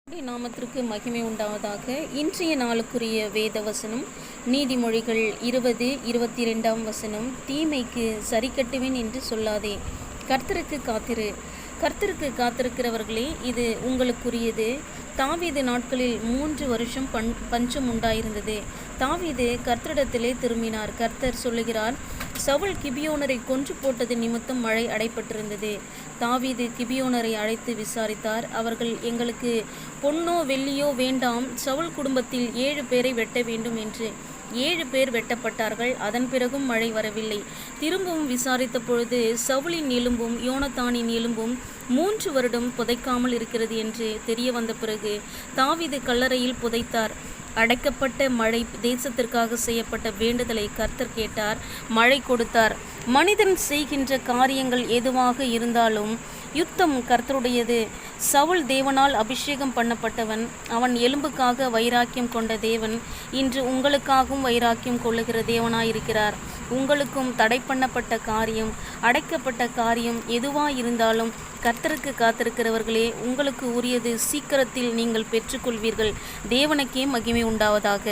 கர்த்தருடைய நாமத்திற்கு மகிமை உண்டாவதாக. இன்றைய நாளுக்குரிய வேத வசனம் நீதிமொழிகள் 20:22 தீமைக்கு சரி கட்டுவேன் என்று சொல்லாதே, கர்த்தருக்கு காத்திரு. கர்த்தருக்கு காத்திருக்கிறவர்களே, இது உங்களுக்குரியது. தாவீது நாட்களில் 3 வருஷம் பஞ்சம் உண்டாயிருந்தது. தாவீது கர்த்தரிடத்திலே திரும்பினார். கர்த்தர் சொல்லுகிறார், சவுல் கிபியோனரை கொன்று போட்டது நிமித்தம் மழை அடைப்பட்டிருந்தது. தாவீது கிபியோனரை அழைத்து விசாரித்தார். அவர்கள், எங்களுக்கு பொன்னோ வெள்ளியோ வேண்டாம், சவுல் குடும்பத்தில் 7 பேரை வெட்ட வேண்டும் என்று. 7 பேர் வெட்டப்பட்டார்கள். அதன் பிறகும் மழை வரவில்லை. திரும்பவும் விசாரித்த பொழுது, சவுலின் எலும்பும் யோனத்தானின் எலும்பும் 3 வருடம் புதைக்காமல் இருக்கிறது என்று தெரிய வந்த பிறகு தாவீது கல்லறையில் புதைத்தார். அடைக்கப்பட்ட மழை தேசத்திற்காக செய்யப்பட்ட வேண்டுதலை கர்த்தர் கேட்டார், மழை கொடுத்தார். மனிதன் செய்கின்ற காரியங்கள் எதுவாக இருந்தாலும் யுத்தம் கர்த்தருடையது. சவுல் தேவனால் அபிஷேகம் பண்ணப்பட்டவன். அவன் எலும்புக்காக வைராக்கியம் கொண்ட தேவன் இன்று உங்களுக்காகவும் வைராக்கியம் கொள்ளுகிற தேவனாயிருக்கிறார். உங்களுக்கும் தடை பண்ணப்பட்ட காரியம், அடைக்கப்பட்ட காரியம் எதுவாயிருந்தாலும் கர்த்தருக்கு காத்திருக்கிறவர்களே, உங்களுக்கு உரியது சீக்கிரத்தில் நீங்கள் பெற்றுக்கொள்வீர்கள். தேவனுக்கே மகிமை உண்டாவதாக.